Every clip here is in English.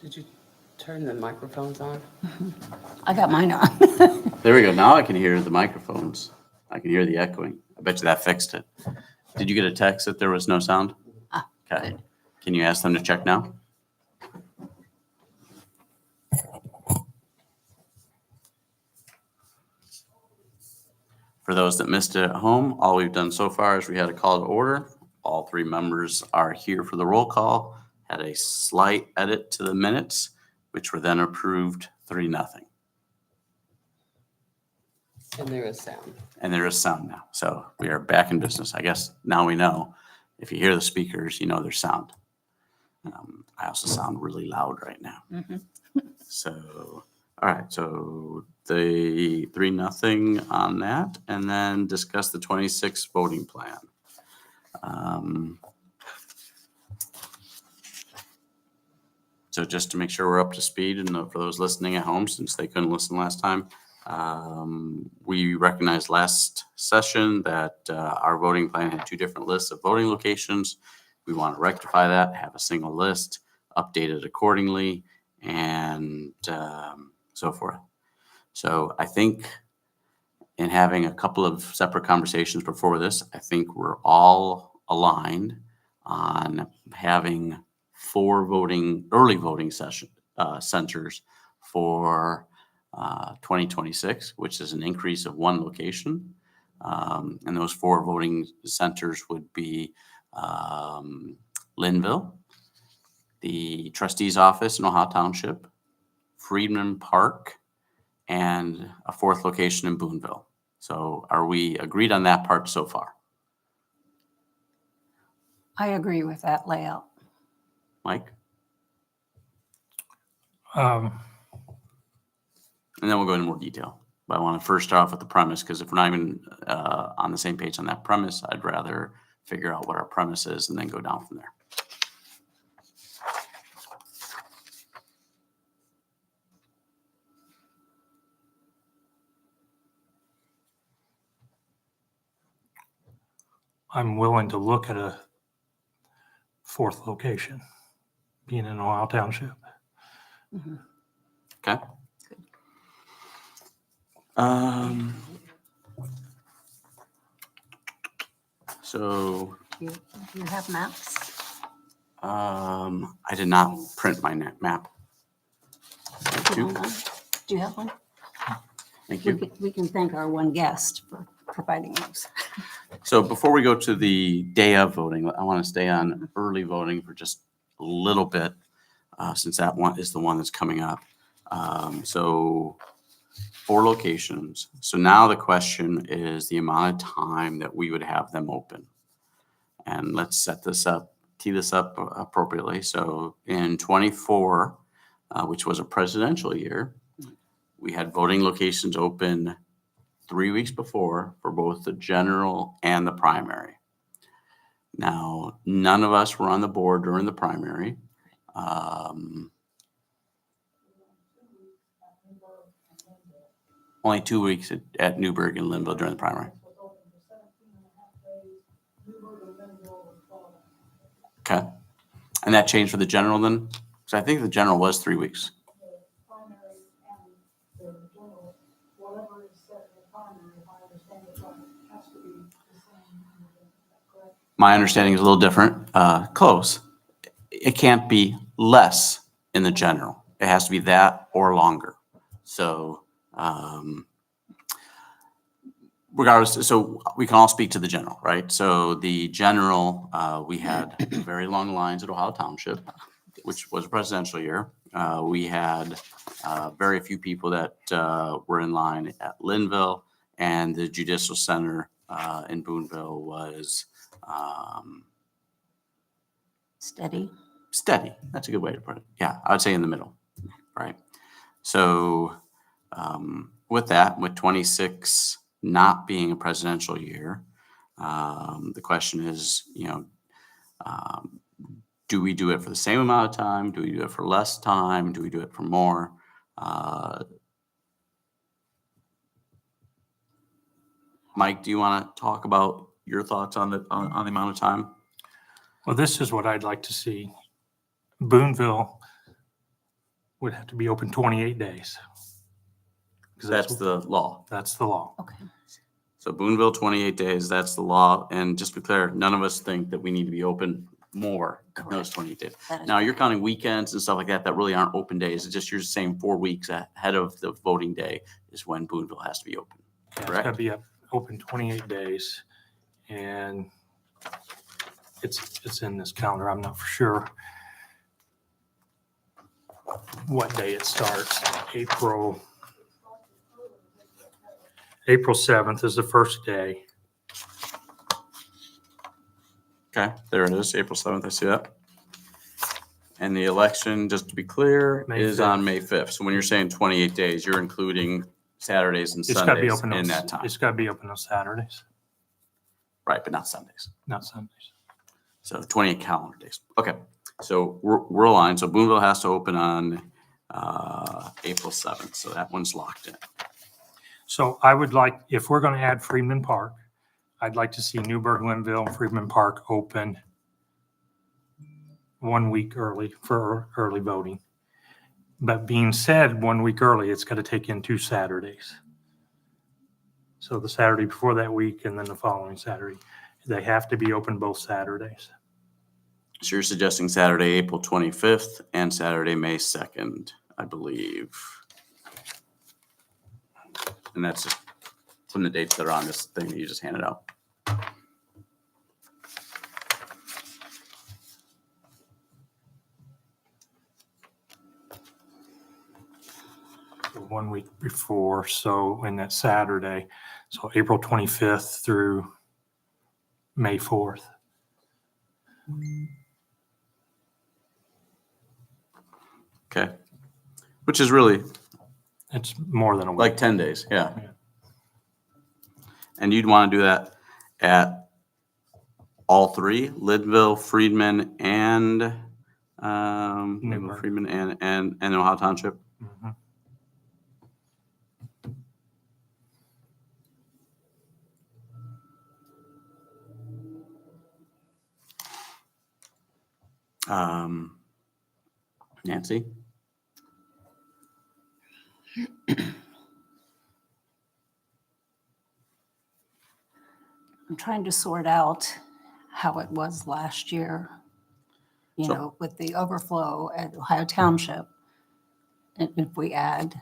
Did you turn the microphones on? I got mine on. There we go. Now I can hear the microphones. I can hear the echoing. I bet you that fixed it. Did you get a text that there was no sound? Ah, Okay. good. Can you ask them to check now? For those that missed it at home, all we've done so far is we had a call to order. All three members are here for the roll call. Had a slight edit to the minutes, which were then approved 3-0. And there is sound. And there is sound now. So we are back in business. I guess now we know. If you hear the speakers, you know there's sound. I also sound really loud right now. Mhm. So, all right. So the 3-0 on that, and then discuss the 26 voting plan. So just to make sure we're up to speed, and for those listening at home, since they couldn't listen last time, we recognized last session that our voting plan had 2 different lists of voting locations. We want to rectify that, have a single list, update it accordingly, and so forth. So I think in having a couple of separate conversations before this, I think we're all aligned on having 4 early voting centers for 2026, which is an increase of 1 location. And those 4 voting centers would be Linville, the trustee's office in Ohio Township, Freedman Park, and a 4th location in Boonville. So are we agreed on that part so far? I agree with that layout. Mike? Um, And then we'll go into more detail. But I want to first start off with the premise, because if we're not even on the same page on that premise, I'd rather figure out what our premise is and then go down from there. I'm willing to look at a 4th location, being in Ohio Township. Okay? So You have maps? I did not print my map. Do you have one? Do you have one? Thank We you. can thank our one guest for providing those. So before we go to the day of voting, I want to stay on early voting for just a little bit, since that one is the one that's coming up. So 4 locations. So now the question is the amount of time that we would have them open. And let's tee this up appropriately. So in 24, which was a presidential year, we had voting locations open 3 weeks before for both the general and the primary. Now, none of us were on the board during the primary. Only 2 weeks at Newburgh and Linville during the primary. Okay. And that changed for the general then? Because I think the general was 3 weeks. My understanding is a little different. Close. It can't be less in the general. It has to be that or longer. So regardless, so we can all speak to the general, right? So the general, we had very long lines at Ohio Township, which was a presidential year. We had very few people that were in line at Linville, and the Judicial Center in Boonville was Steady. steady. That's a good way to put it. Yeah, I would say in the middle, right? So with that, with 26 not being a presidential year, the question is, do we do it for the same amount of time? Do we do it for less time? Do we do it for more? Mike, do you want to talk about your thoughts on the amount of time? Well, this is what I'd like to see. Boonville would have to be open 28 days. 'Cause That's the law. That's the law. Okay. So Boonville, 28 days, that's the law. And just to be clear, none of us think that we need to be open more than those 28 days. That is Now, you're counting weekends and stuff like that, that really aren't open days. It's just you're saying 4 weeks ahead of the voting day is when Boonville has to be open. Yeah, it's Correct. gotta be open 28 days. And it's in this calendar. I'm not for sure what day it starts. April 7th is the first day. Okay, there it is, April 7th, I see that. And the election, just to be clear, May is 5th. on May 5th. So when you're saying 28 days, you're including Saturdays and It's gotta be Sundays open in on, that time. it's gotta be open on Saturdays, Right, but not Sundays. not Sundays. So 28 calendar days. Okay, so we're aligned. So Boonville has to open on April 7th. So that one's locked in. So I would like, if we're gonna add Freeman Park, I'd like to see Newburgh, Linville, and Freeman Park open 1 week early for early voting. But being said, 1 week early, it's gotta take in 2 Saturdays. So the Saturday before that week and then the following Saturday. They have to be open both Saturdays. So you're suggesting Saturday, April 25th and Saturday, May 2nd, I believe. And that's just from the dates that are on this thing that you just handed out. So 1 week before, so in that Saturday, so April 25th through May 4th. Okay. Which is really It's more than a week. like 10 days, yeah. Yeah. And you'd want to do that at all three, Lidville, Friedman, and Newburgh. Friedman and Ohio Township. Mhm. Nancy? I'm trying to sort out how it was last year, you So- know, with the overflow at Ohio Township. And if we add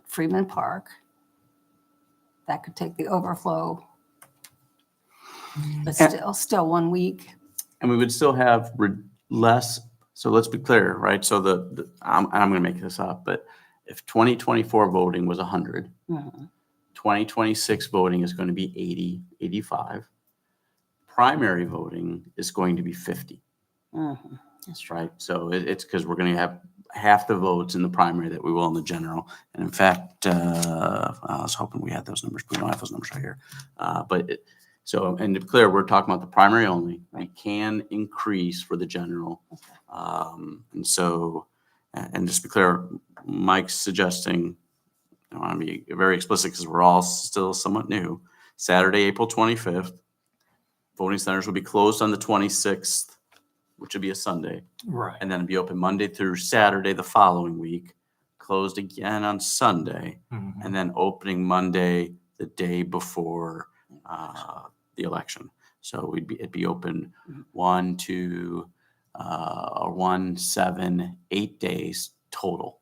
Freeman Park, that could take the overflow. But still 1 week. And we would still have less, so let's be clear, right? So I'm going to make this up, but if 2024 voting was 100, Mhm. 2026 voting is going to be 80, 85. Primary voting is going to be 50, Mhm. That's right. right? So it's because we're going to have half the votes in the primary that we will in the general. And in fact, I was hoping we had those numbers, but we don't have those numbers right here. And to be clear, we're talking about the primary only. We can increase for the general. And so, and just to be clear, Mike's suggesting, I want to be very explicit because we're all still somewhat new. Saturday, April 25th, voting centers will be closed on the 26th, which would be a Sunday, Right. and then it'd be open Monday through Saturday the following week, closed again on Sunday, Mhm. and then opening Monday the day before the election. So it'd be open 1, 2, 1, 7, 8 days total.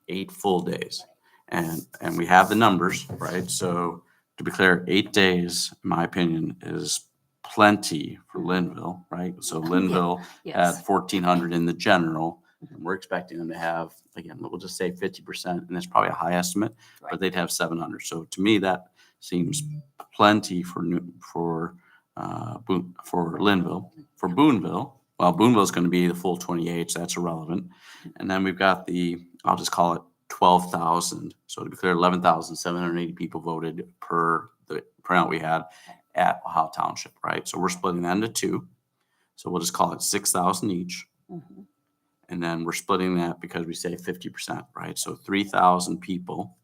8 full days. And we have the numbers, right? So to be clear, 8 days, in my opinion, is plenty for Linville, right? So Linville Yes. at 1,400 in the general, and we're expecting them to have, again, we'll just say 50%, and that's probably a high estimate, Right. but they'd have 700. So to me, that seems plenty for Linville. For Boonville, well, Boonville is going to be the full 28, so that's irrelevant. And then we've got I'll just call it 12,000. So to be clear, 11,780 people voted per the printout we had at Ohio Township, right? So we're splitting that into 2. So we'll just call it 6,000 each. Mhm. And then we're splitting that because we say 50%, right? So 3,000 people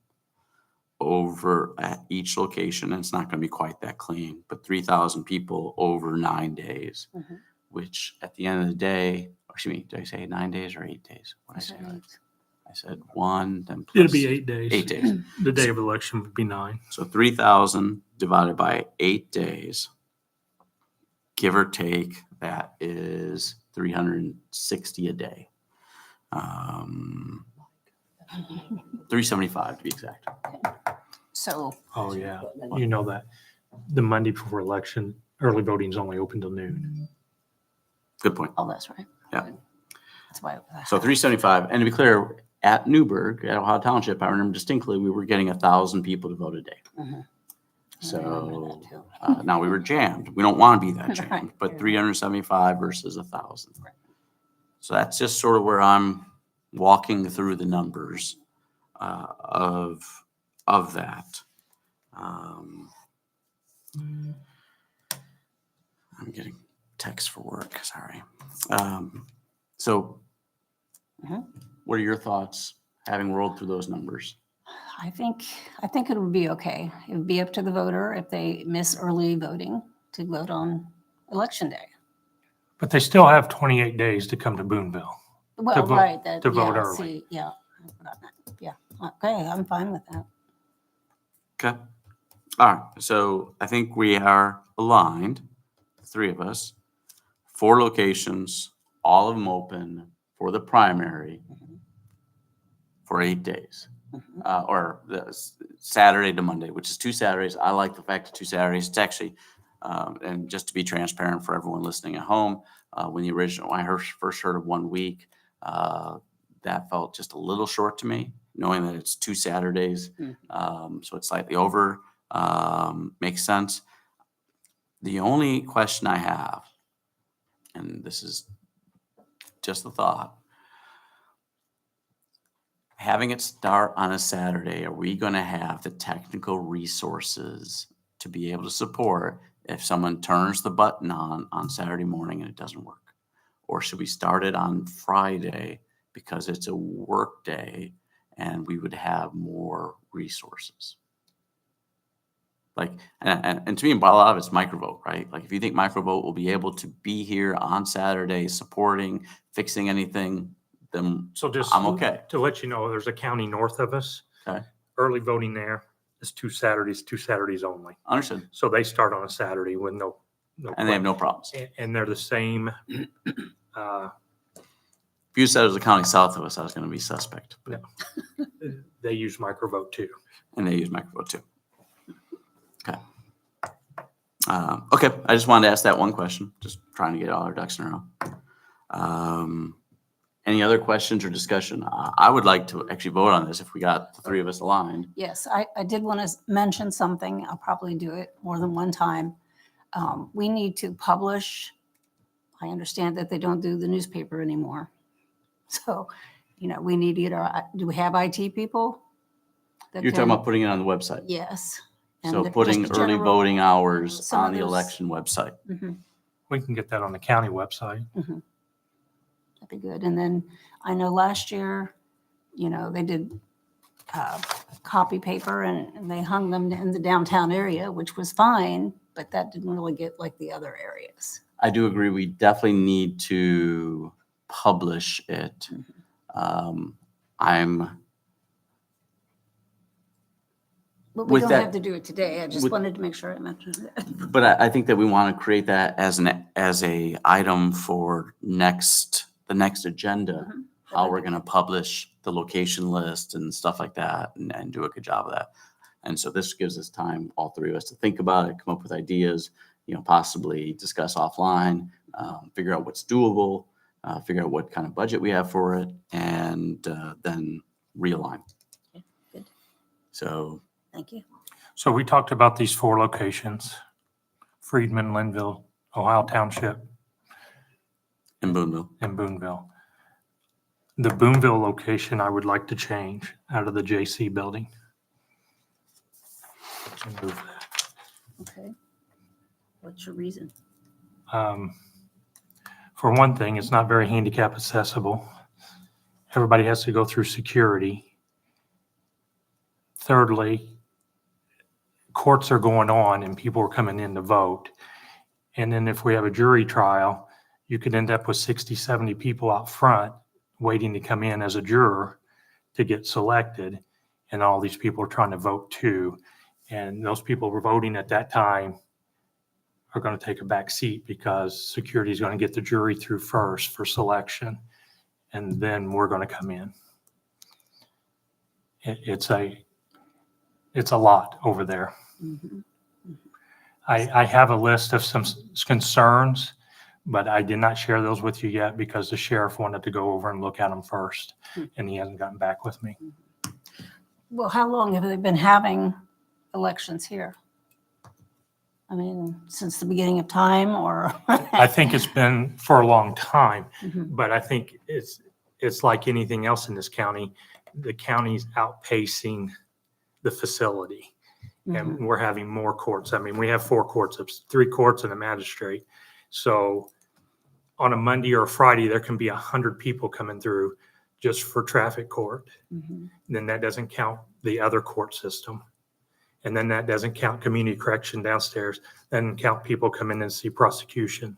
over at each location. And it's not going to be quite that clean, but 3,000 people over 9 days, Mhm. which at the end of the day excuse me, did I say 9 days or 8 days? What did I say? Right. I said 1, then plus. It'd be 8 days. 8 days. The day of election would be 9. So 3,000 divided by 8 days, give or take, that is 360 a day. 375 to be exact. So, Oh, yeah. You know that. The Monday before election, early voting's only open till noon. Good point. oh, that's right. Yeah. That's why. So 375, and to be clear, at Newburgh, at Ohio Township, I remember distinctly, we were getting 1,000 people to vote a day. Mhm. I So remember that too. now we were jammed. We don't want to be that jammed, Right. but 375 versus 1,000. Right. So that's just sort of where I'm walking through the numbers of that. I'm getting text for work. Sorry. So, Mhm. what are your thoughts, having rolled through those numbers? I think it would be okay. It would be up to the voter if they miss early voting to vote on election day. But they still have 28 days to come to Boonville. Well, vote- right, that, to vote yeah, early. see, yeah, I forgot that. Yeah, okay, I'm fine with that. Okay. All right. So I think we are aligned, the three of us. 4 locations, all of them open for the primary for 8 days. Or Saturday to Monday, which is 2 Saturdays. I like the fact of 2 Saturdays. It's actually, and just to be transparent for everyone listening at home, when I first heard of 1 week, that felt just a little short to me, knowing that it's 2 Saturdays. So it's slightly over, makes sense. The only question I have, and this is just a thought, having it start on a Saturday, are we going to have the technical resources to be able to support if someone turns the button on Saturday morning and it doesn't work? Or should we start it on Friday because it's a work day and we would have more resources? Like, and to me, a lot of it's Microvote, right? Like, if you think Microvote will be able to be here on Saturday supporting, fixing anything, then So just I'm okay. to let you know, there's a county north of us. Okay. Early voting there is 2 Saturdays only. Understood. So they start on a Saturday with no. And they have no problems. And they're the same. If you said it was a county south of us, I was going to be suspect. But, They use Microvote too. and they use Microvote too. Okay. Okay. I just wanted to ask that one question. Just trying to get all our ducks in a row. Any other questions or discussion? I would like to actually vote on this if we got the 3 of us aligned. Yes, I did want to mention something. I'll probably do it more than one time. We need to publish. I understand that they don't do the newspaper anymore. So, we need to get do we have IT people? that You're talking can- about putting it on the website. Yes. So the- putting just early general- voting hours some on the others- election website. Mhm. We can get that on the county website. That'd be good. And then I know last year, they did copy paper and they hung them in the downtown area, which was fine, but that didn't really get like the other areas. I do agree. We definitely need to publish it. But we With don't that- have to do it today. I just with- wanted to make sure I mentioned it. But I think that we want to create that as a item for the next agenda, Mhm. how we're going to publish the location list and stuff like that, and do a good job of that. And so this gives us time, all 3 of us, to think about it, come up with ideas, possibly discuss offline, figure out what's doable, figure out what kind of budget we have for it, and then realign. Okay, good. So Thank you. So we talked about these 4 locations: Friedman, Linville, Ohio Township, in Boonville, and Boonville. The Boonville location I would like to change out of the JC building. And move that. Okay. What's your reason? For one thing, it's not very handicap accessible. Everybody has to go through security. Thirdly, courts are going on and people are coming in to vote. And then if we have a jury trial, you could end up with 60, 70 people out front waiting to come in as a juror to get selected. And all these people are trying to vote too. And those people were voting at that time are going to take a back seat because security is going to get the jury through first for selection. And then we're going to come in. It's a lot over there. Mhm. I have a list of some concerns, but I did not share those with you yet because the sheriff wanted to go over and look at them first, and he hasn't gotten back with me. Well, how long have they been having elections here? I mean, since the beginning of time, or? I think it's been for a long time, Mhm. but I think it's like anything else in this county. The county's outpacing the facility, and we're having more courts. I mean, we have 4 courts, 3 courts and a magistrate. So on a Monday or a Friday, there can be 100 people coming through just for traffic court. Mhm. And then that doesn't count the other court system. And then that doesn't count community correction downstairs. Doesn't count people coming in to see prosecution.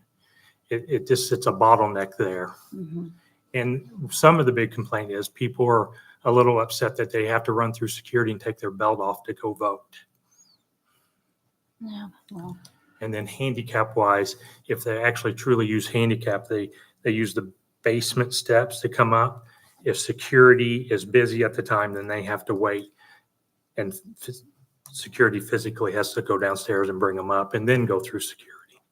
It's a bottleneck there. Mhm. And some of the big complaint is people are a little upset that they have to run through security and take their belt off to go vote. Yeah, well, And then handicap wise, if they actually truly use handicap, they use the basement steps to come up. If security is busy at the time, then they have to wait. And security physically has to go downstairs and bring them up and then go through security.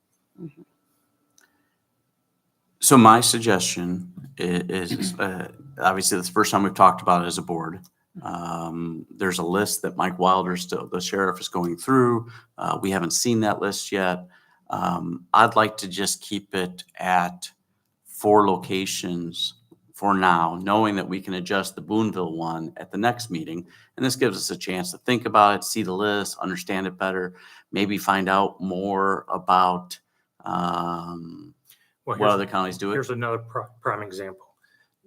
So my suggestion is obviously that's the first time we've talked about it as a board. There's a list that Mike Wilder, the sheriff, is going through. We haven't seen that list yet. I'd like to just keep it at 4 locations for now, knowing that we can adjust the Boonville one at the next meeting. And this gives us a chance to think about it, see the list, understand it better, maybe find out more about Well, what other counties do it. here's another prime example.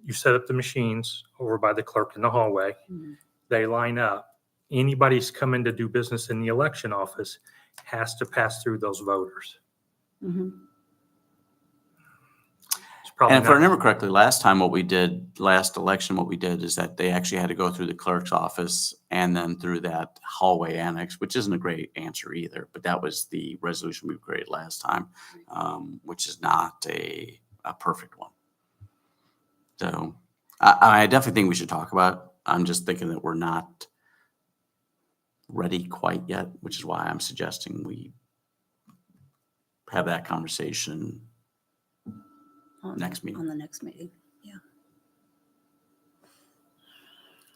You set up the machines over by the clerk in the hallway. Mhm. They line up. Anybody's coming to do business in the election office has to pass through those voters. Mhm. It's probably And if I not- remember correctly, last election, what we did is that they actually had to go through the clerk's office and then through that hallway annex, which isn't a great answer either, but that was the resolution we created last time, which is not a perfect one. So I definitely think we should talk about it. I'm just thinking that we're not ready quite yet, which is why I'm suggesting we have that conversation next meeting. On the next meeting.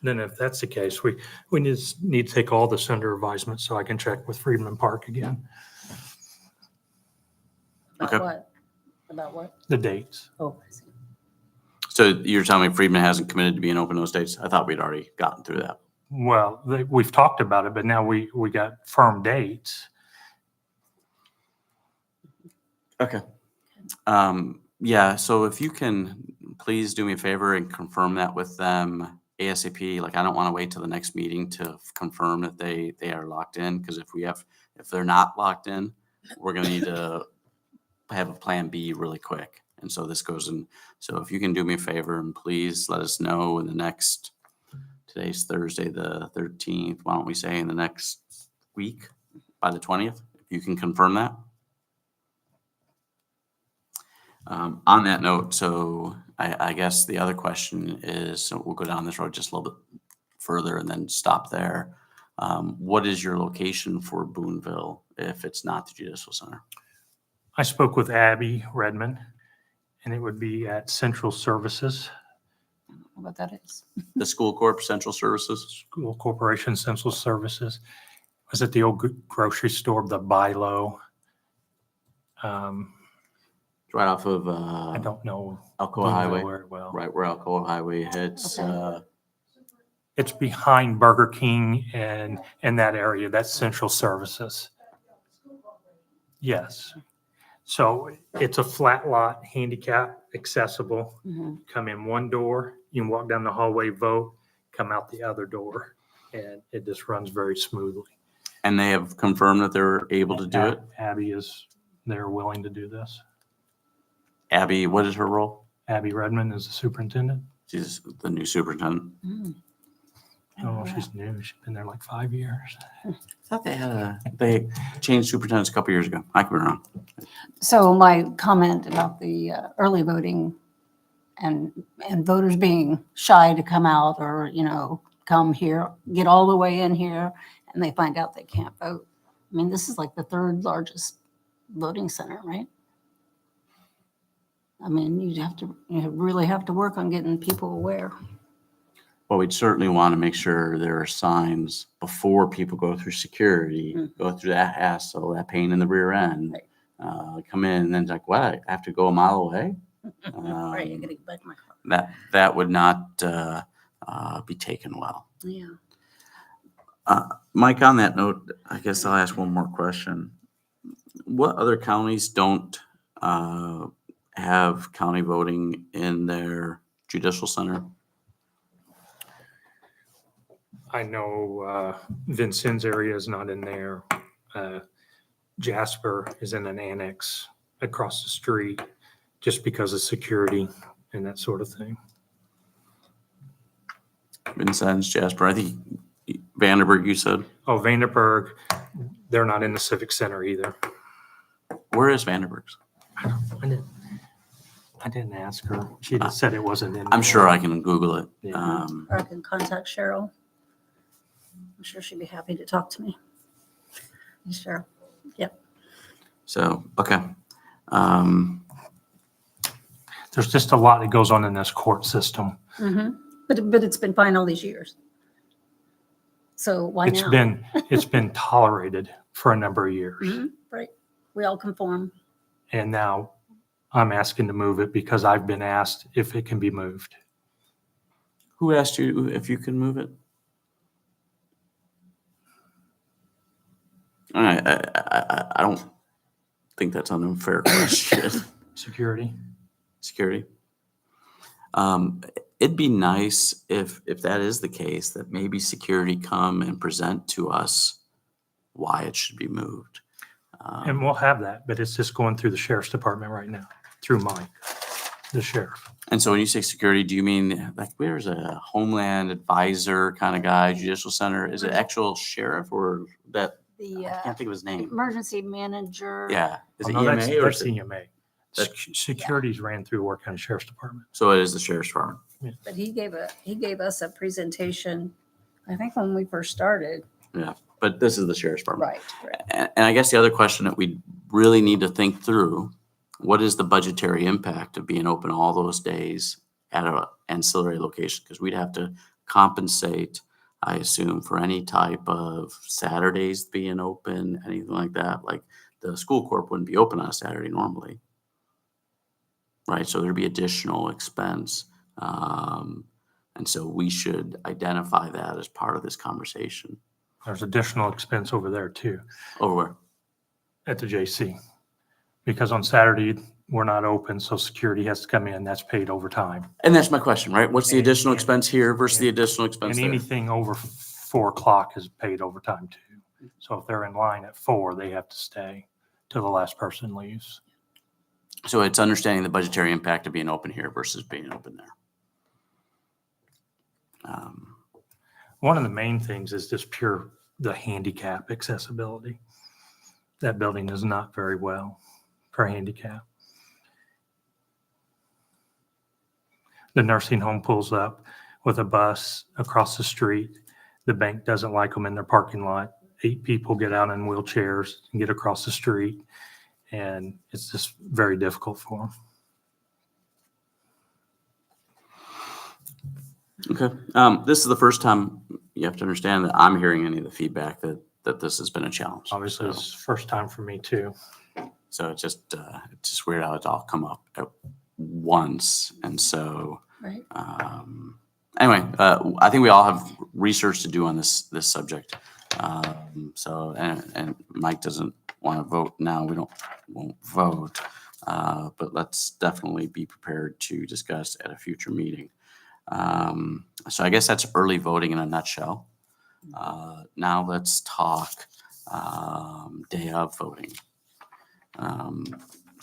Then if that's the case, we need to take all this under advisement so I can check with Freedman Park again, About Okay. what? About what? the dates. Oh, I see. So you're telling me Friedman hasn't committed to being open those dates? I thought we'd already gotten through that. Well, we've talked about it, but now we got firm dates. Okay. Yeah, so if you can please do me a favor and confirm that with them ASAP. Like, I don't want to wait till the next meeting to confirm that they are locked in, because if they're not locked in, we're going to need to have a plan B really quick. And so this goes in. So if you can do me a favor and please let us know in the next, today's Thursday, the 13th. Why don't we say in the next week by the 20th, if you can confirm that. On that note, so I guess the other question is, so we'll go down this road just a little bit further and then stop there. What is your location for Boonville if it's not the Judicial Center? I spoke with Abby Redmond, and it would be at Central Services, I don't know what that is. The School Corp Central Services? School Corporation Central Services. Was at the old grocery store, the Bilo. Right off of I don't know. Alcoa Highway, Very well. right where Alcoa Highway hits. Okay. It's behind Burger King and in that area. That's Central Services. Yes. So it's a flat lot, handicap accessible. Mhm. Come in one door, you can walk down the hallway, vote, come out the other door, and it just runs very smoothly. And they have confirmed that they're able to do it? Abby is, they're willing to do this. Abby, what is her role? Abby Redmond is the superintendent. She's the new superintendent. Mm. Oh, she's new. She's been there like 5 years. I thought they changed superintendents a couple years ago. I could be wrong. So my comment about the early voting and voters being shy to come out or, come here, get all the way in here, and they find out they can't vote. I mean, this is like the third largest voting center, right? I mean, you really have to work on getting people aware. Well, we'd certainly want to make sure there are signs before people go through security, go through that hassle, that pain in the rear end, come in, and then it's like, what? I have to go a mile away? Right, I gotta get back in my car. That would not be taken well. Yeah. Mike, on that note, I guess I'll ask one more question. What other counties don't have county voting in their judicial center? I know Vincennes area is not in there. Jasper is in an annex across the street just because of security and that sort of thing. Vincennes, Jasper, I think Vanderburg, you said. Oh, Vanderburg, they're not in the Civic Center either. Where is Vanderburg's? I didn't ask her. She just said it wasn't in. I'm sure I can Google it. Yeah. Or I can contact Cheryl. I'm sure she'd be happy to talk to me. Cheryl. So, okay. There's just a lot that goes on in this court system. Mm-hmm. But it's been fine all these years. So why now? It's been tolerated for a number of years. Mhm, right. We all conform. And now I'm asking to move it because I've been asked if it can be moved. Who asked you if you can move it? I don't think that's an unfair question. Security. Security. It'd be nice if that is the case, that maybe security come and present to us why it should be moved. And we'll have that, but it's just going through the sheriff's department right now, through Mike, the sheriff. And so when you say security, do you mean like there's a Homeland Advisor kind of guy, judicial center? Is it actual sheriff or that? The I can't think of his name. emergency manager. Yeah. Is it No, EMA or that's is it? EMA. Security's ran through Work County Sheriff's Department. So it is the sheriff's department. But he gave us a presentation, I think when we first started. But this is the sheriff's department. Right. And I guess the other question that we really need to think through, what is the budgetary impact of being open all those days at an ancillary location? Because we'd have to compensate, I assume, for any type of Saturdays being open, anything like that. Like the school corp wouldn't be open on a Saturday normally. Right, so there'd be additional expense. And so we should identify that as part of this conversation. There's additional expense over there too, Over where? at the JC. Because on Saturday, we're not open, so security has to come in. That's paid overtime. And that's my question, right? What's the additional And- expense here versus the additional expense And there? anything over 4 o'clock is paid overtime too. So if they're in line at 4, they have to stay till the last person leaves. So it's understanding the budgetary impact of being open here versus being open there. One of the main things is just the handicap accessibility. That building is not very well for handicap. The nursing home pulls up with a bus across the street. The bank doesn't like them in their parking lot. 8 people get out in wheelchairs and get across the street. And it's just very difficult for them. Okay. This is the first time you have to understand that I'm hearing any of the feedback that this has been a challenge. Obviously, it's the first time for me too. So it's just weird how it's all come up at once. And so, Right. anyway, I think we all have research to do on this subject. And Mike doesn't want to vote now. We won't vote, but let's definitely be prepared to discuss at a future meeting. So I guess that's early voting in a nutshell. Now let's talk day of voting.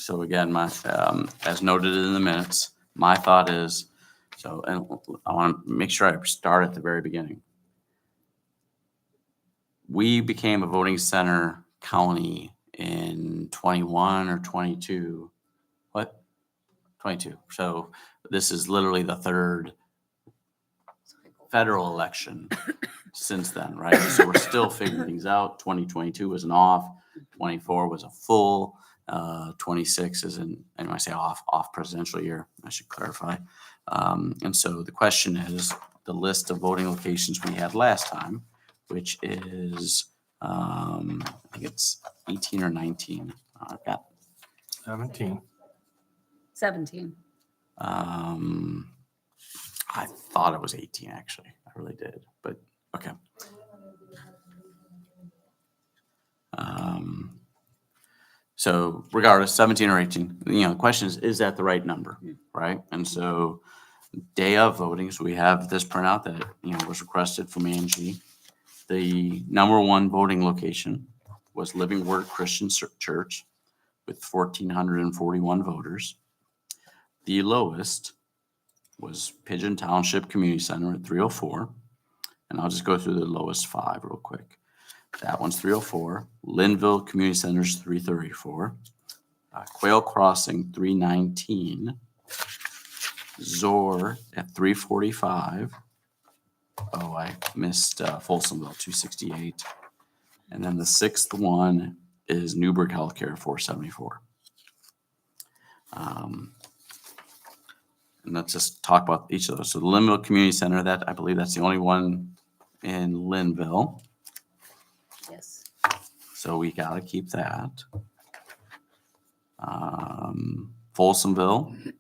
So again, as noted in the minutes, my thought is, and I want to make sure I start at the very beginning. We became a voting center county in 21 or 22. What? 22. So this is literally the third federal election since then, right? So we're still figuring things out. 2022 was an off, 24 was a full, 26 is and when I say off presidential year, I should clarify. And so the question is the list of voting locations we had last time, which is, I think it's 18 or 19. I've got 17. 17. I thought it was 18, actually. I really did, but okay. So regardless, 17 or 18, the question is that the right number, right? And so day of voting, so we have this printout that, was requested from Angie. The number one voting location was Living Word Christian Church with 1,441 voters. The lowest was Pigeon Township Community Center at 304. And I'll just go through the lowest 5 real quick. That one's 304. Linville Community Center's 334. Quail Crossing 319. Zor at 345. Oh, I missed Folsomville 268. And then the 6th one is Newburgh Healthcare 474. And let's just talk about each of those. So the Linville Community Center, that I believe that's the only one in Linville. Yes. So we got to keep that. Folsomville,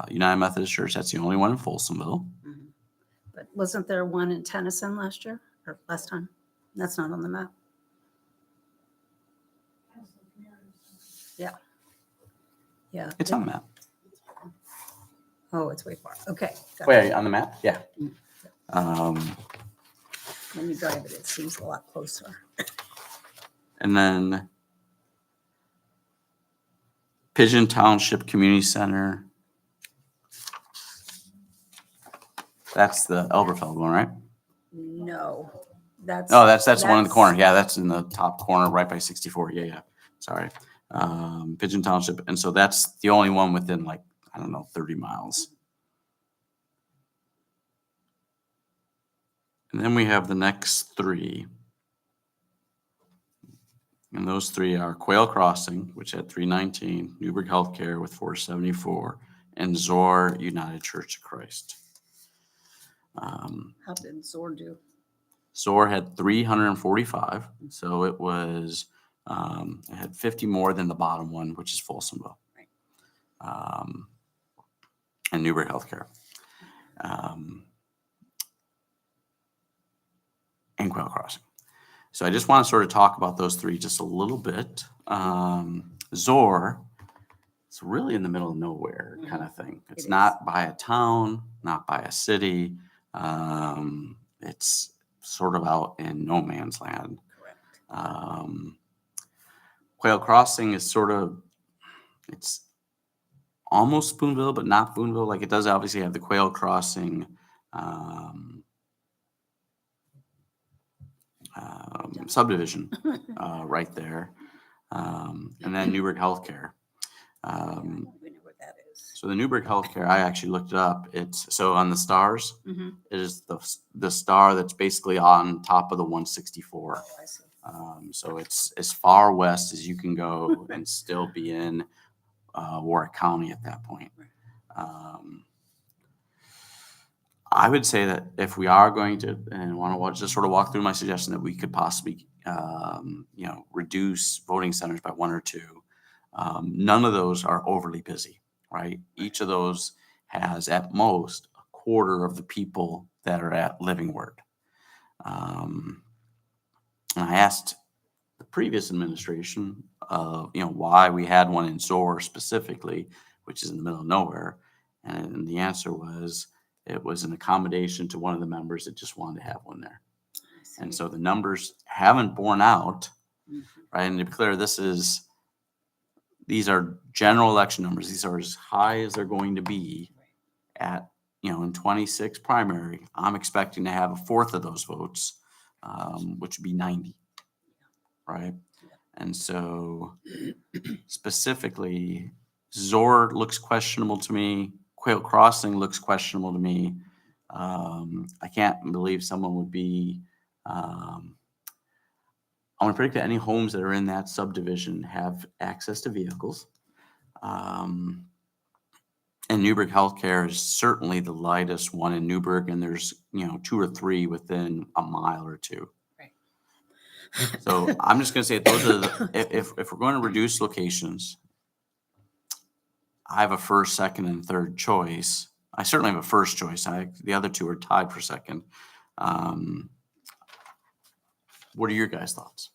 United Methodist Church, that's the only one in Folsomville. But wasn't there one in Tennyson last year or last time? That's not on the map. Yeah. Yeah. It's on the map. Oh, it's way far. Okay. got it. Wait, on the map? Yeah. When you drive it, it seems a lot closer. And then Pigeon Township Community Center. That's the Elberfeld one, right? No, that's. Oh, that's the one in the corner. Yeah, that's in the top corner right by 64. Yeah. Sorry. Pigeon Township. And so that's the only one within 30 miles. And then we have the next 3. And those 3 are Quail Crossing, which had 319, Newburgh Healthcare with 474, and Zor United Church of Christ. How did Zor do? Zor had 345, so it was it had 50 more than the bottom one, which is Folsomville, and Newburgh Healthcare, and Quail Crossing. So I just want to sort of talk about those 3 just a little bit. Zor, it's really in the middle of nowhere kind of thing. It's not by a town, not by a city. It's sort of out in no man's land. Correct. Quail Crossing is it's almost Boonville, but not Boonville. Like, it does obviously have the Quail Crossing subdivision right there. And then Newburgh Healthcare. We know what that is. So the Newburgh Healthcare, I actually looked it up. It's so on the stars, Mhm. it is the star that's basically on top of the 164. Oh, I see. So it's as far west as you can go and still be in Warwick County at that point. I would say that if we are going to, and want to just sort of walk through my suggestion that we could possibly, reduce voting centers by 1 or 2. None of those are overly busy, right? Each of those has at most a quarter of the people that are at Living Word. And I asked the previous administration, why we had one in Zor specifically, which is in the middle of nowhere. And the answer was, it was an accommodation to one of the members that just wanted to have one there. I see. And so the numbers haven't borne out, Mhm. right? And to be clear, this is these are general election numbers. These are as high as they're going to be at, in 26 primary. I'm expecting to have a fourth of those votes, which would be 90, right? And so specifically, Zor looks questionable to me. Quail Crossing looks questionable to me. I can't believe someone would be, I want to predict that any homes that are in that subdivision have access to vehicles. And Newburgh Healthcare is certainly the lightest one in Newburgh, and there's, 2 or 3 within a mile or 2. Right. So I'm just going to say those are if we're going to reduce locations, I have a first, second, and third choice. I certainly have a first choice. The other 2 are tied for second. What are your guys' thoughts?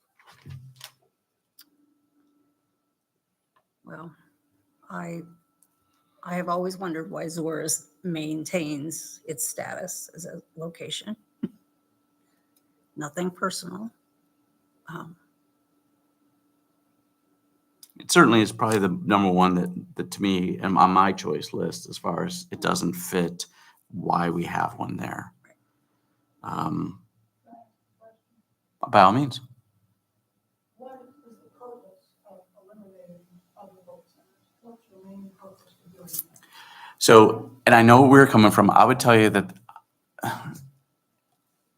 Well, I have always wondered why Zores maintains its status as a location. Nothing personal. It certainly is probably the number one that to me and on my choice list as far as it doesn't fit why we have one there. By all means. What is the purpose of eliminating other vote centers? What's your main purpose for doing that? So, and I know where we're coming from. I would tell you that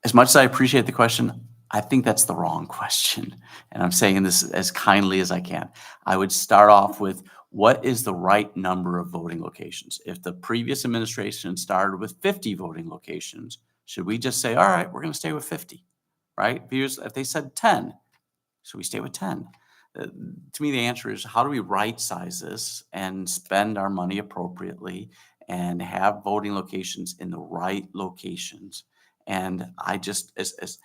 as much as I appreciate the question, I think that's the wrong question. And I'm saying this as kindly as I can. I would start off with what is the right number of voting locations? If the previous administration started with 50 voting locations, should we just say, all right, we're going to stay with 50, right? If they said 10, should we stay with 10? To me, the answer is how do we right size this and spend our money appropriately and have voting locations in the right locations? And I just, as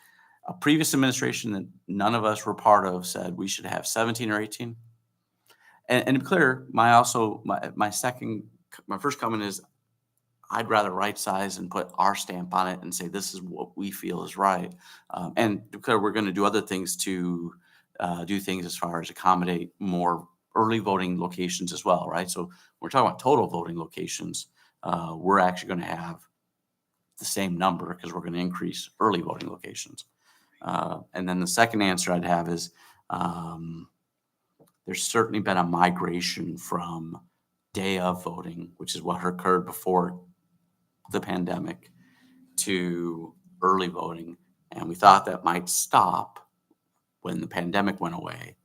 a previous administration that none of us were part of said we should have 17 or 18. And to be clear, my first comment is I'd rather right size and put our stamp on it and say this is what we feel is right. And to be clear, we're going to do other things to do things as far as accommodate more early voting locations as well, right? So we're talking about total voting locations. We're actually going to have the same number because we're going to increase early voting locations. And then the second answer I'd have is there's certainly been a migration from day of voting, which is what occurred before the pandemic, to early voting. And we thought that might stop when the pandemic went away,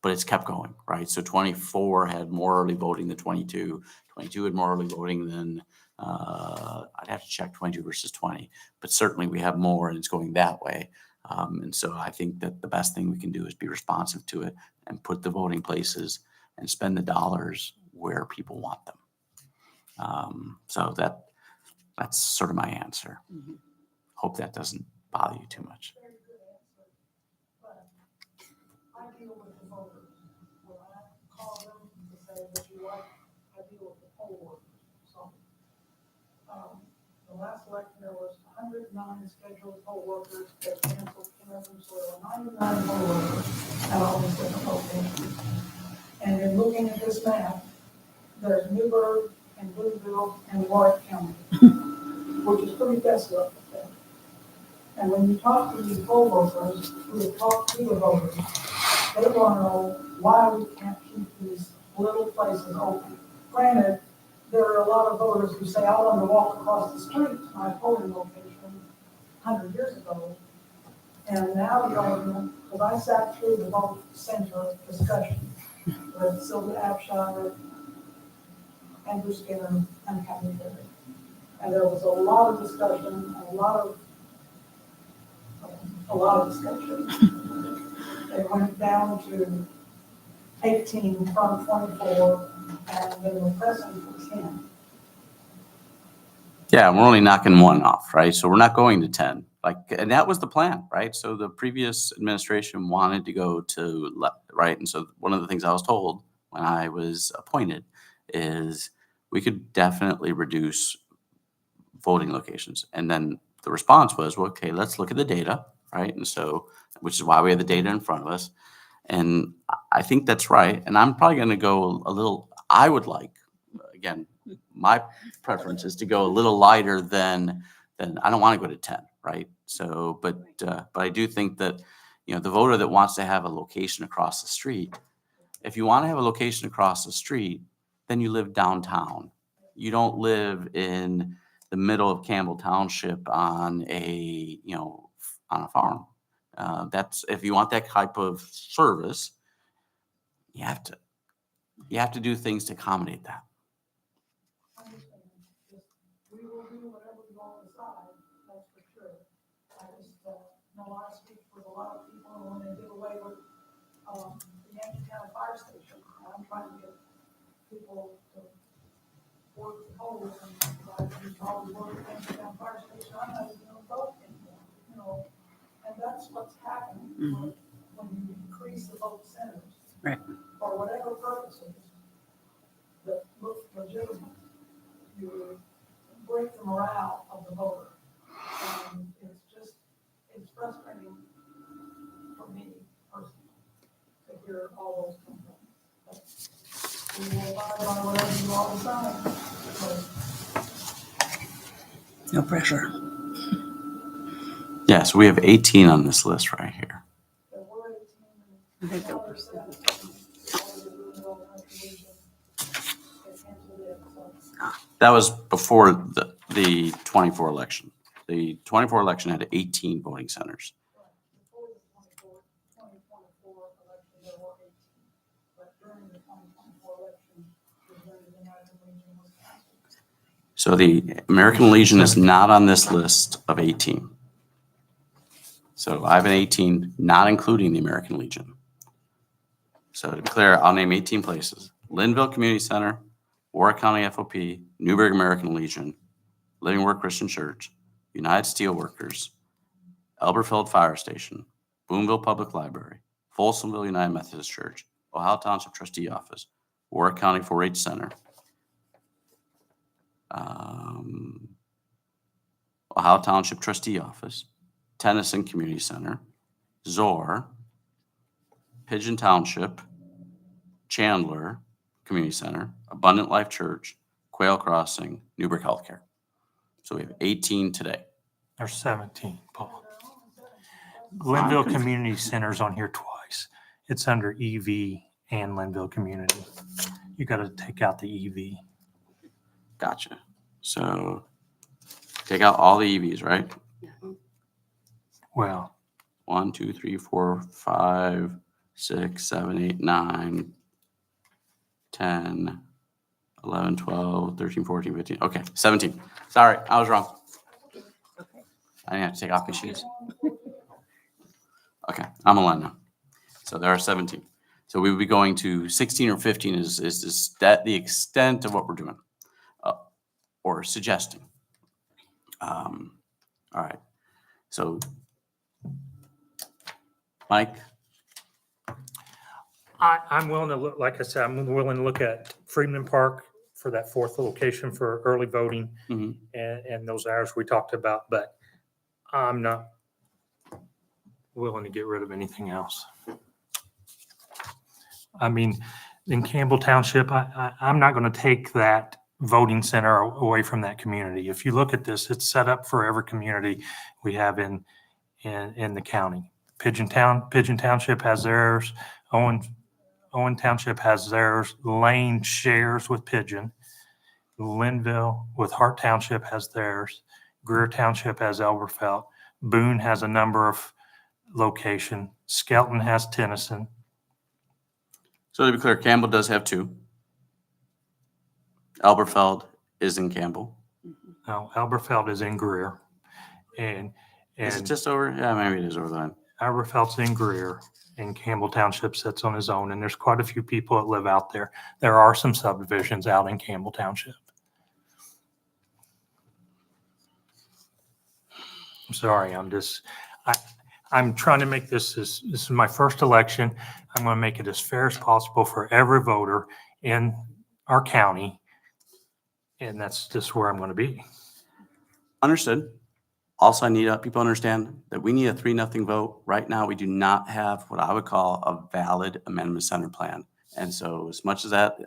but it's kept going, right? So 24 had more early voting than 22. 22 had more early voting than, I'd have to check 22 versus 20, but certainly we have more and it's going that way. And so I think that the best thing we can do is be responsive to it and put the voting places and spend the dollars where people want them. So that's sort of my answer. Mhm. Hope that doesn't bother you too much. Very good answer. But I deal with the voters. When I call them to say that you like, I deal with the poll workers. So, the last election, there was 109 scheduled poll workers that canceled 10 of them, so there were 99 poll workers at all these different locations. And in looking at this map, there's Newburgh and Boonville and Warwick County, which is pretty desolate. And when you talk to these poll workers, who have talked to the voters, they want to know why we can't keep these little places open. Granted, there are a lot of voters who say, I want to walk across the street to my polling location 100 years ago. And now the argument, because I sat through the vote center discussion with Sylvia Abshire, Andrew Skinner, and Kathy Berry. And there was a lot of discussion, a lot of discussion. They went down to 18 from 24, and they were pressing for 10. Yeah, we're only knocking one off, right? So we're not going to 10. And that was the plan, right? So the previous administration wanted to go to right? And so one of the things I was told when I was appointed is we could definitely reduce voting locations. And then the response was, well, okay, let's look at the data, right? And so, which is why we have the data in front of us. And I think that's right. And I'm probably going to go a little, I would like, again, my preference is to go a little lighter than I don't want to go to 10, right? So, but I do think that, the voter that wants to have a location across the street, if you want to have a location across the street, then you live downtown. You don't live in the middle of Campbell Township on a farm. That's, if you want that type of service, you have to do things to accommodate that. Understand. Just, we will do whatever we all decide, that's for sure. I just, know I speak with a lot of people, and when they did away with, the Yankee County Fire Station, I'm trying to get people to work the polls, and you probably work at Yankee County Fire Station, I'm not even gonna vote anymore, and that's what's happening when you increase the vote centers. Right. For whatever purposes that look legitimate, you break the morale of the voter. And it's frustrating for me personally to hear all those complaints. But we will abide by whatever you all decide. No pressure. Yeah, so we have 18 on this list right here. There were 18 I think and there now were there's 17. They canceled it, so. That was before the 24 election. The 24 election had 18 voting centers. Before the 2024 election, there were 18, but during the 2024 election, the American Legion was canceled. So the American Legion is not on this list of 18. So I have an 18, not including the American Legion. So to be clear, I'll name 18 places: Linville Community Center, Warwick County FOP, Newburgh American Legion, Living Word Christian Church, United Steelworkers, Elberfeld Fire Station, Boonville Public Library, Folsomville United Methodist Church, Ohio Township Trustee Office, Warwick County 4-H Center, Ohio Township Trustee Office, Tennyson Community Center, Zoar, Pigeon Township, Chandler Community Center, Abundant Life Church, Quail Crossing, Newburgh Healthcare. So we have 18 today. There's 17, Paul. Linville Community Center's on here twice. It's under EV and Linville Community. You got to take out the EV. Gotcha. So take out all the EVs, right? Well, 1, 2, 3, 4, 5, 6, 7, 8, 9, 10, 11, 12, 13, 14, 15. Okay, 17. Sorry, I was wrong. I didn't have to take off my shoes. Okay, I'm a now. So there are 17. So we would be going to 16 or 15 is that the extent of what we're doing or suggesting. All right. So, Mike? I'm willing to look, like I said, I'm willing to look at Freeman Park for that fourth location for early voting Mhm. and those hours we talked about, but I'm not willing to get rid of anything else. I mean, in Campbell Township, I'm not going to take that voting center away from that community. If you look at this, it's set up for every community we have in the county. Pigeon Township has theirs. Owen Township has theirs. Lane shares with Pigeon. Linville with Hart Township has theirs. Greer Township has Elberfeld. Boone has a number of location. Skelton has Tennyson. So to be clear, Campbell does have 2. Elberfeld is in Campbell. Now, Elberfeld is in Greer. And Is it just over? Yeah, maybe it is over the line. Elberfeld's in Greer, and Campbell Township sits on his own, and there's quite a few people that live out there. There are some subdivisions out in Campbell Township. I'm sorry, I'm trying to make this is my first election. I'm going to make it as fair as possible for every voter in our county, and that's just where I'm going to be. Understood. Also, I need people to understand that we need a 3-0 vote. Right now, we do not have what I would call a valid amendment center plan. And so as much as that,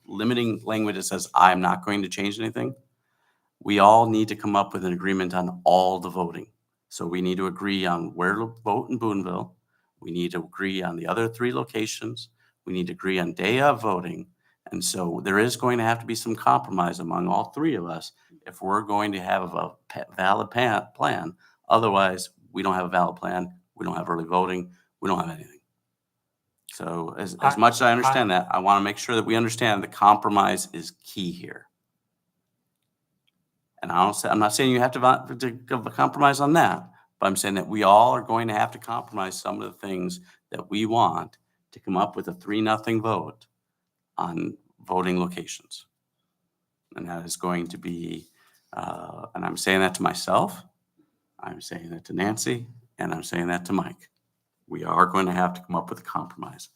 limiting language that says, I'm not going to change anything, we all need to come up with an agreement on all the voting. So we need to agree on where to vote in Boonville. We need to agree on the other 3 locations. We need to agree on day of voting. And so there is going to have to be some compromise among all 3 of us if we're going to have a valid plan. Otherwise, we don't have a valid plan. We don't have early voting. We don't have anything. So as much as I understand that, I want to make sure that we understand the compromise is key here. And I'm not saying you have to compromise on that, but I'm saying that we all are going to have to compromise some of the things that we want to come up with a 3-0 vote on voting locations. And that is going to be, and I'm saying that to myself, I'm saying that to Nancy, and I'm saying that to Mike. We are going to have to come up with a compromise.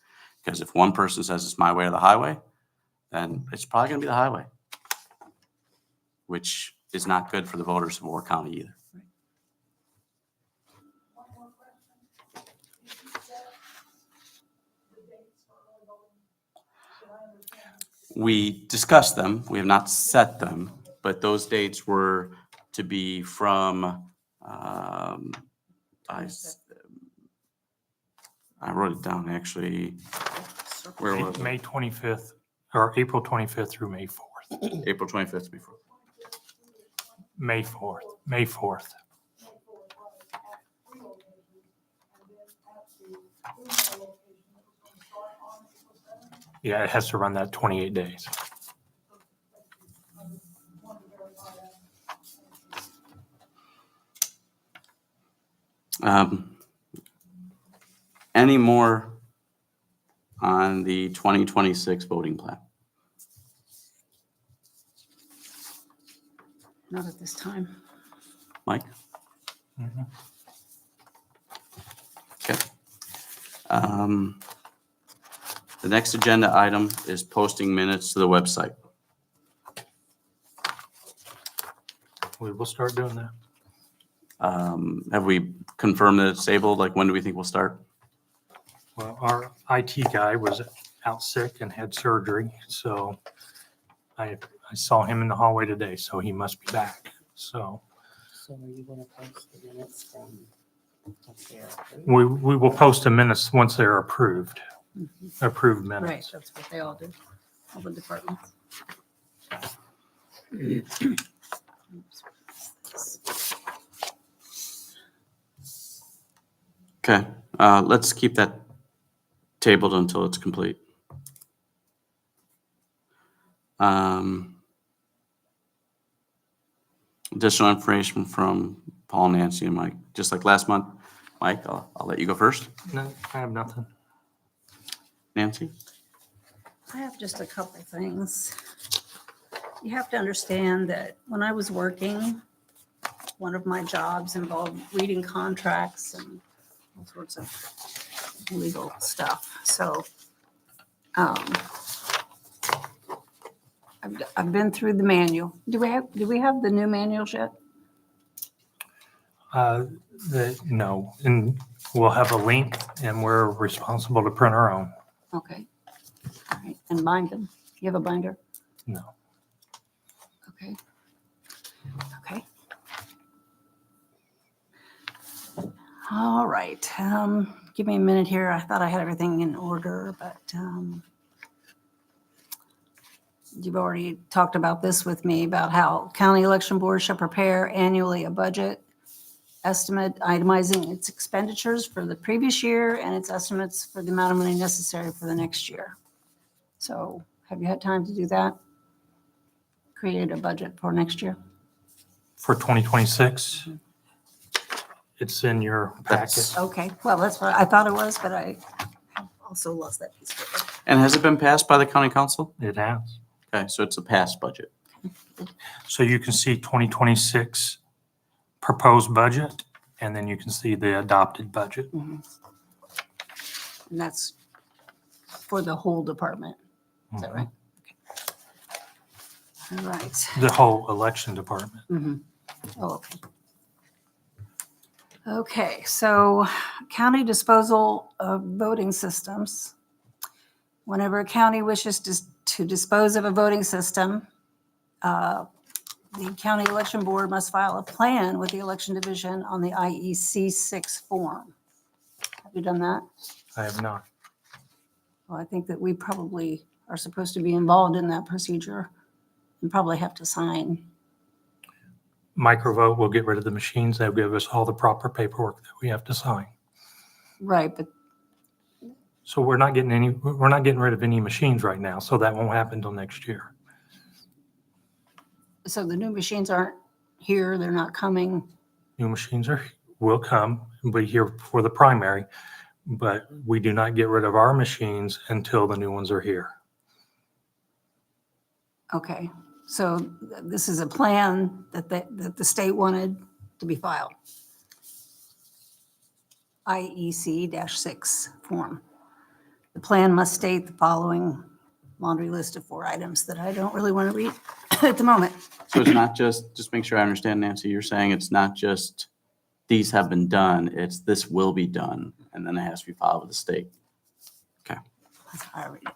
Because if one person says it's my way or the highway, then it's probably going to be the highway, which is not good for the voters of Moore County either. One more question. Did you set the dates for early voting? Did I understand? We discussed them. We have not set them, but those dates were to be from, I wrote it down actually. Where was it? May 25th, or April 25th through May 4th. April 25th before. May 4th, May 4th. Yeah, it has to run that 28 days. Any more on the 2026 voting plan? Not at this time. Mike? Mhm. Okay. The next agenda item is posting minutes to the website. We will start doing that. Have we confirmed that it's able? Like, when do we think we'll start? Well, our IT guy was out sick and had surgery, so I saw him in the hallway today, so he must be back. So So are you gonna post the minutes from up there? we will post the minutes once they're approved, approved Right, minutes. that's what they all do, all the departments. Okay, let's keep that tabled until it's complete. Additional information from Paul, Nancy, and Mike, just like last month. Mike, I'll let you go first. No, I have nothing. Nancy? I have just a couple things. You have to understand that when I was working, one of my jobs involved reading contracts and all sorts of legal stuff. So I've been through the manual. Do we have the new manuals yet? No, and we'll have a link and we're responsible to print our own. Okay. All right. And bind them. You have a binder? No. Okay. Okay. All right. Give me a minute here. I thought I had everything in order, but you've already talked about this with me, about how county election board shall prepare annually a budget estimate itemizing its expenditures for the previous year and its estimates for the amount of money necessary for the next year. So have you had time to do that? Create a budget for next year? For 2026, it's in your packet. Okay, well, that's what I thought it was, but I have also lost that piece of paper. And has it been passed by the county council? It has. Okay, so it's a passed budget. So you can see 2026 proposed budget, and then you can see the adopted budget. And that's for the whole department. Is that right? Okay. All right. The whole election department. Oh, okay. Okay, so county disposal of voting systems. Whenever a county wishes to dispose of a voting system, the county election board must file a plan with the election division on the IEC 6 form. Have you done that? I have not. Well, I think that we probably are supposed to be involved in that procedure and probably have to sign. Microvote will get rid of the machines. They'll give us all the proper paperwork that we have to sign. Right, but So we're not getting rid of any machines right now, so that won't happen until next year. so the new machines aren't here, they're not coming. New machines will come and be here for the primary, but we do not get rid of our machines until the new ones are here. Okay, so this is a plan that the state wanted to be filed. IEC-6 form. The plan must state the following laundry list of 4 items that I don't really want to read at the moment. So it's not just make sure I understand, Nancy, you're saying it's not just these have been done, it's this will be done, and then it has to be filed with the state. That's how I read it.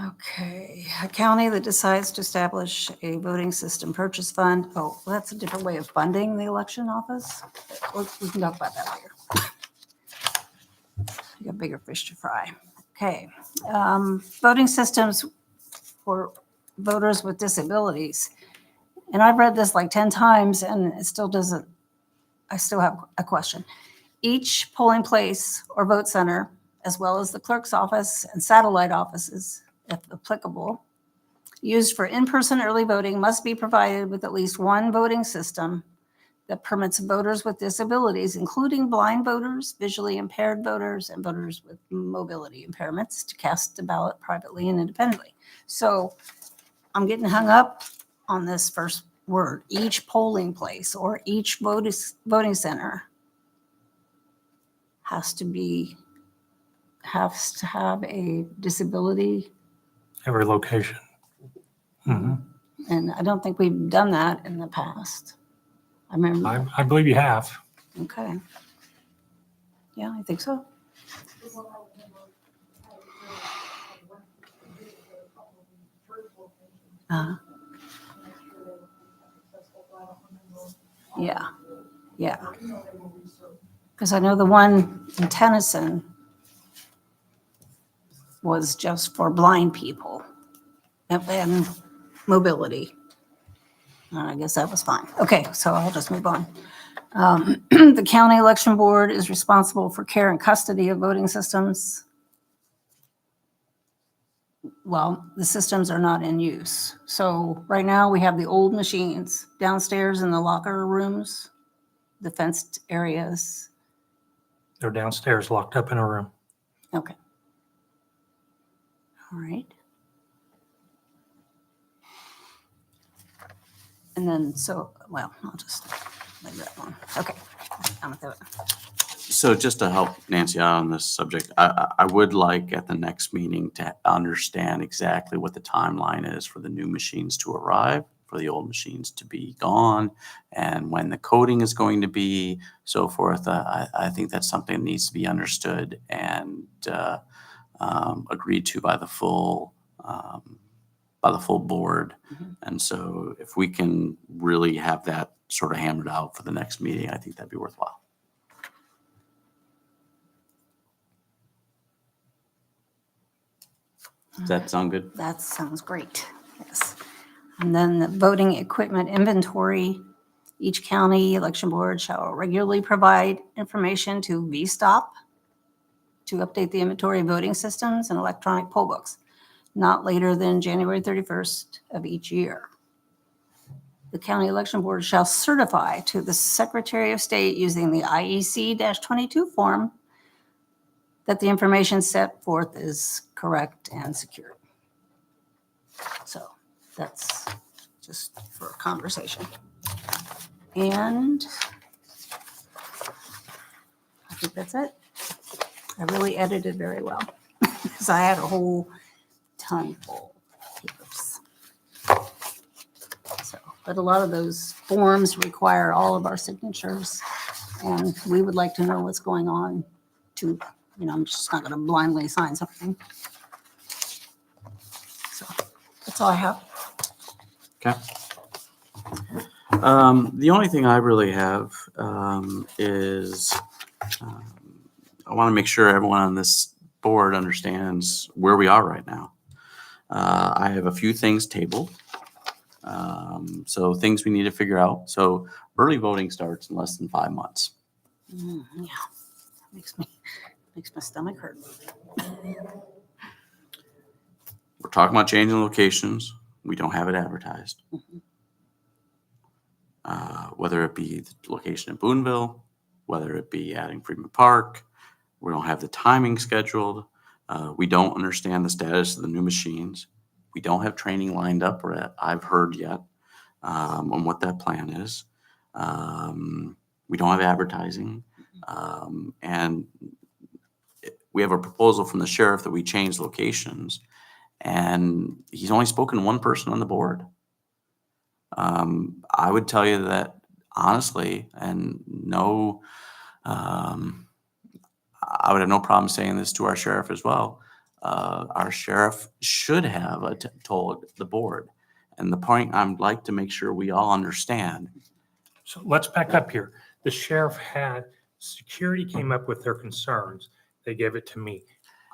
Okay, a county that decides to establish a voting system purchase fund. Oh, well, that's a different way of funding the election office. We can talk about that later. You got bigger fish to fry. Okay, voting systems for voters with disabilities. And I've read this like 10 times and it still doesn't, I still have a question. Each polling place or vote center, as well as the clerk's office and satellite offices, if applicable, used for in-person early voting must be provided with at least one voting system that permits voters with disabilities, including blind voters, visually impaired voters, and voters with mobility impairments, to cast a ballot privately and independently. So I'm getting hung up on this first word. Each polling place or each voting center has to have a disability. Every location. Mhm. And I don't think we've done that in the past. I remember, I believe you have. okay. Yeah, I think so. The one I remember had it really, I went to visit a couple of the church locations, Uh, to make sure they were successful, but I don't remember. Yeah, yeah. You know, they were researched. Because I know the one in Tennyson was just for blind people and mobility. I guess that was fine. Okay, so I'll just move on. The county election board is responsible for care and custody of voting systems. Well, the systems are not in use. So right now we have the old machines downstairs in the locker rooms, the fenced areas. They're downstairs locked up in a room. Okay. All right. And then, well, I'll just leave that one. Okay. I'm with it. So just to help Nancy out on this subject, I would like at the next meeting to understand exactly what the timeline is for the new machines to arrive, for the old machines to be gone, and when the coding is going to be, so forth. I think that's something that needs to be understood and agreed to by the full board. Mhm. And so if we can really have that sort of hammered out for the next meeting, I think that'd be worthwhile. Does that sound good? That sounds great. Yes. And then the voting equipment inventory. Each county election board shall regularly provide information to VSTOP to update the inventory of voting systems and electronic poll books, not later than January 31st of each year. The county election board shall certify to the Secretary of State using the IEC-22 form that the information set forth is correct and secure. So that's just for conversation. And I think that's it. I really edited very well because I had a whole ton full of papers. So, But a lot of those forms require all of our signatures, and we would like to know what's going on to, I'm just not going to blindly sign something. So that's all I have. Okay. The only thing I really have is I want to make sure everyone on this board understands where we are right now. I have a few things tabled. So things we need to figure out. So early voting starts in less than 5 months. Yeah, makes my stomach hurt. We're talking about changing locations. We don't have it advertised. Whether it be the location in Boonville, whether it be adding Freeman Park, we don't have the timing scheduled. We don't understand the status of the new machines. We don't have training lined up, or I've heard yet, on what that plan is. We don't have advertising. And we have a proposal from the sheriff that we change locations, and he's only spoken to one person on the board. I would tell you that honestly, and no, I would have no problem saying this to our sheriff as well. Our sheriff should have told the board. And the point I'd like to make sure we all understand. So let's back up here. The sheriff security came up with their concerns. They gave it to me.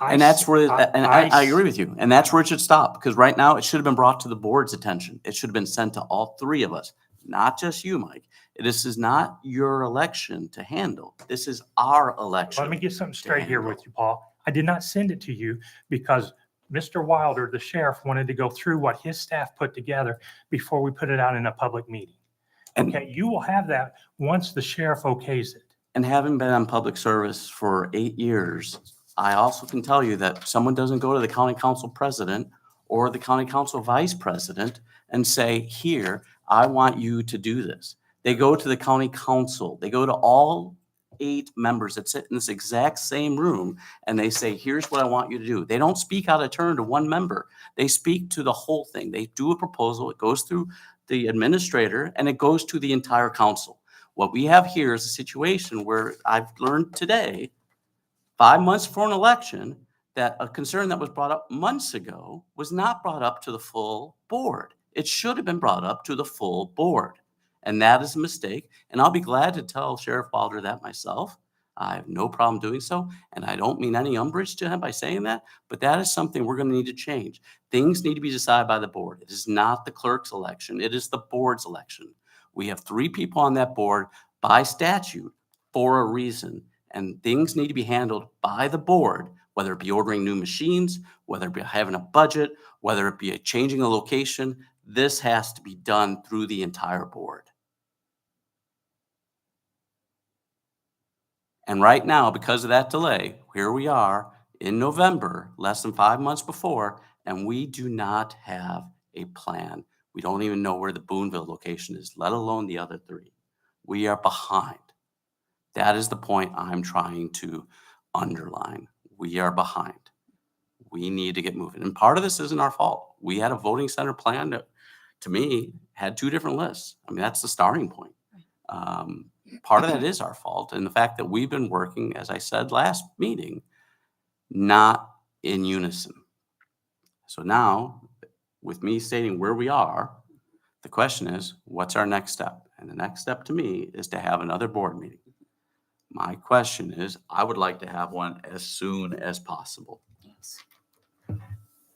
And that's where, I agree with you. And that's where it should stop, because right now it should have been brought to the board's attention. It should have been sent to all three of us, not just you, Mike. This is not your election to handle. This is our election. Let me get something straight here with you, Paul. I did not send it to you because Mr. Wilder, the sheriff, wanted to go through what his staff put together before we put it out in a public meeting. Okay, you will have that once the sheriff okays it. And having been on public service for 8 years, I also can tell you that someone doesn't go to the county council president or the county council vice president and say, here, I want you to do this. They go to the county council. They go to all 8 members that sit in this exact same room, and they say, here's what I want you to do. They don't speak out of turn to one member. They speak to the whole thing. They do a proposal. It goes through the administrator, and it goes to the entire council. What we have here is a situation where I've learned today, 5 months before an election, that a concern that was brought up months ago was not brought up to the full board. It should have been brought up to the full board. And that is a mistake. And I'll be glad to tell Sheriff Wilder that myself. I have no problem doing so. And I don't mean any umbrage to him by saying that, but that is something we're going to need to change. Things need to be decided by the board. It is not the clerk's election. It is the board's election. We have 3 people on that board by statute for a reason. And things need to be handled by the board, whether it be ordering new machines, whether it be having a budget, whether it be changing a location. This has to be done through the entire board. And right now, because of that delay, here we are in November, less than 5 months before, and we do not have a plan. We don't even know where the Boonville location is, let alone the other 3. We are behind. That is the point I'm trying to underline. We are behind. We need to get moving. And part of this isn't our fault. We had a voting center plan that, to me, had 2 different lists. I mean, that's the starting point. Part of that is our fault. And the fact that we've been working, as I said last meeting, not in unison. So now, with me stating where we are, the question is, what's our next step? And the next step to me is to have another board meeting. My question is, I would like to have one as soon as possible, Yes.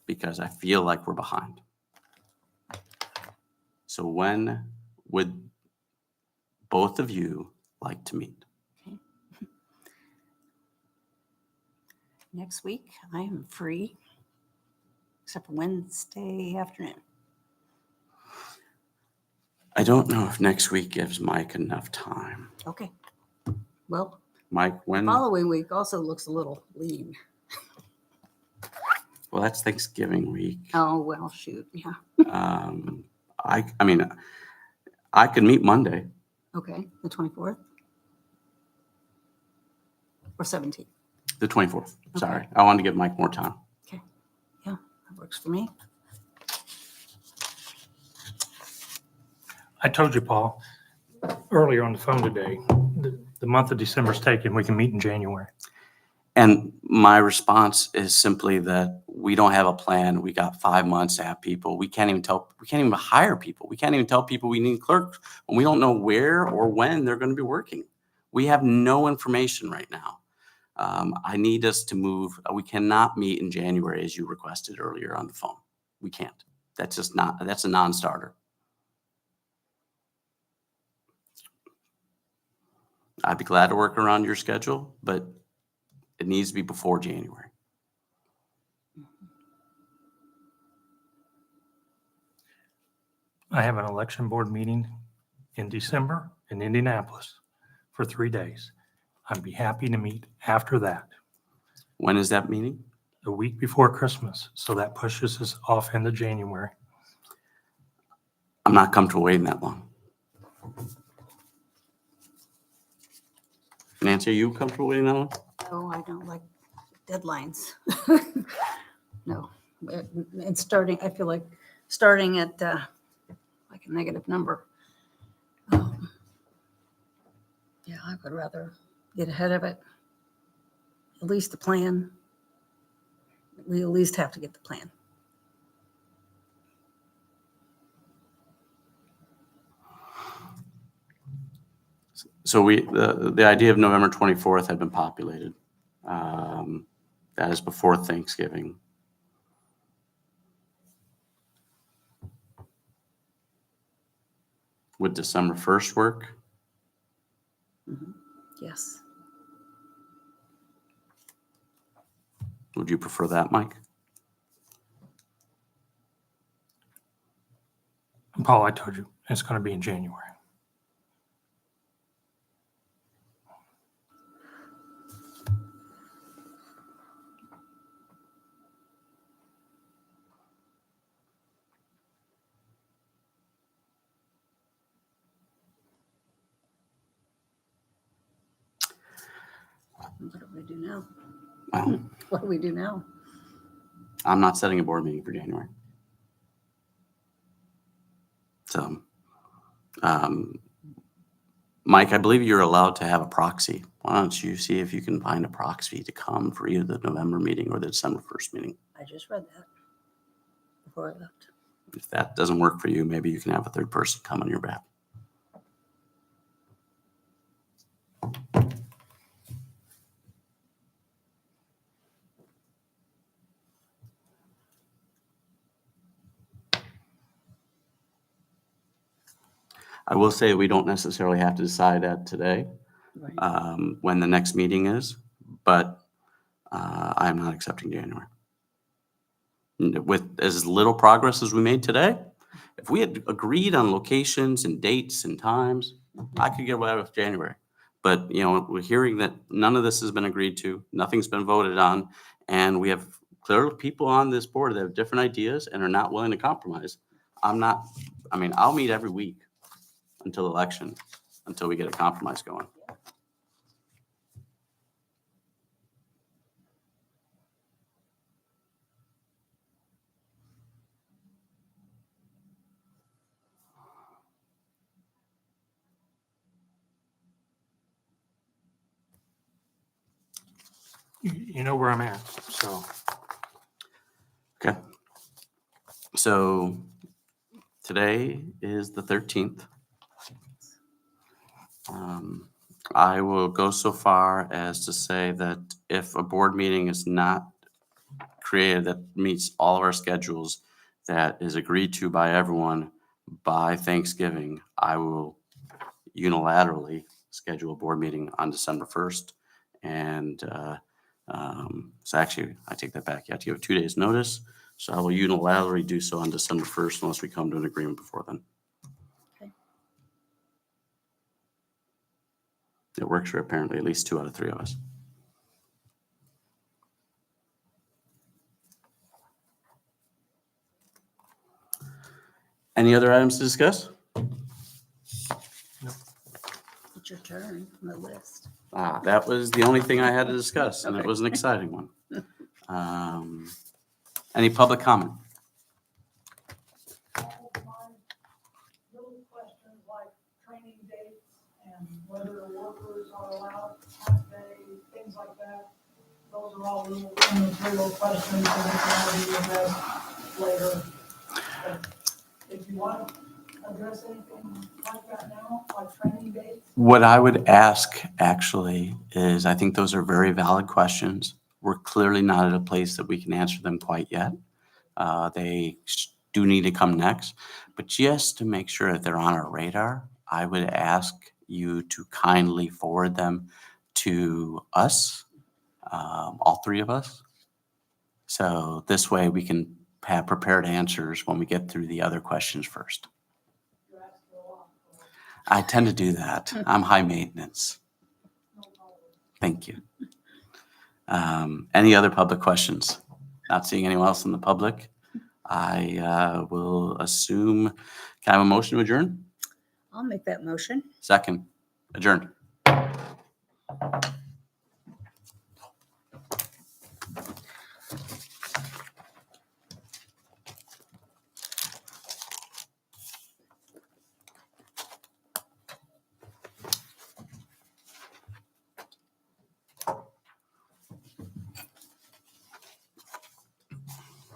because I feel like we're behind. So when would both of you like to meet? Next week, I am free, except for Wednesday afternoon. I don't know if next week gives Mike enough time. Okay. Well, Mike, when? following week also looks a little lean. Well, that's Thanksgiving week. Oh, well, shoot, yeah. I mean, I could meet Monday. Okay, the 24th? Or 17th? The 24th. Okay. Sorry. I wanted to give Mike more time. Okay, yeah, that works for me. I told you, Paul, earlier on the phone today, the month of December's taken, we can meet in January. And my response is simply that we don't have a plan. We got 5 months to have people. We can't even hire people. We can't even tell people we need clerks when we don't know where or when they're going to be working. We have no information right now. I need us to move. We cannot meet in January as you requested earlier on the phone. We can't. That's a non-starter. I'd be glad to work around your schedule, but it needs to be before January. I have an election board meeting in December in Indianapolis for 3 days. I'd be happy to meet after that, When is that meeting? the week before Christmas. So that pushes us off into January. I'm not comfortable waiting that long. Nancy, are you comfortable waiting that long? No, I don't like deadlines. No, it's starting, I feel like starting at like a negative number. Yeah, I would rather get ahead of it. At least the plan. We at least have to get the plan. So the idea of November 24th had been populated. That is before Thanksgiving. Would December 1st work? Yes. Would you prefer that, Mike? And Paul, I told you, it's going to be in January. What do we do now? Well, What do we do now? I'm not setting a board meeting for January. So, Mike, I believe you're allowed to have a proxy. Why don't you see if you can find a proxy to come for either the November meeting or the December 1st meeting? I just read that before I left. If that doesn't work for you, maybe you can have a third person come on your behalf. I will say we don't necessarily have to decide that today, Right. when the next meeting is, but I'm not accepting January. With as little progress as we made today, if we had agreed on locations and dates and times, I could get away with January. But, we're hearing that none of this has been agreed to, nothing's been voted on, and we have clear people on this board that have different ideas and are not willing to compromise. I'll meet every week until election, until we get a compromise going. You know where I'm at, so. Okay. So today is the 13th. I will go so far as to say that if a board meeting is not created that meets all of our schedules, that is agreed to by everyone by Thanksgiving, I will unilaterally schedule a board meeting on December 1st. And so actually, I take that back. You have to give it 2 days notice. So I will unilaterally do so on December 1st unless we come to an agreement before then. Okay. It works for apparently at least 2 out of 3 of us. Any other items to discuss? It's your turn on the list. That was the only thing I had to discuss, and it Okay. was an exciting one. Any public comment? My little question and whether the workers are allowed half day, things like that. Those are all little immaterial questions that can be addressed later. But if you want to address anything like that now, like training dates, What I would ask actually is, I think those are very valid questions. We're clearly not at a place that we can answer them quite yet. They do need to come next, but just to make sure that they're on our radar, I would ask you to kindly forward them to us, all three of us. So this way we can have prepared answers when we get through the other questions first. you're asked for a lot. I tend to do that. I'm high maintenance. No problem. Thank you. Any other public questions? Not seeing anyone else in the public. I will assume, can I have a motion to adjourn? I'll make that motion. Second, adjourned.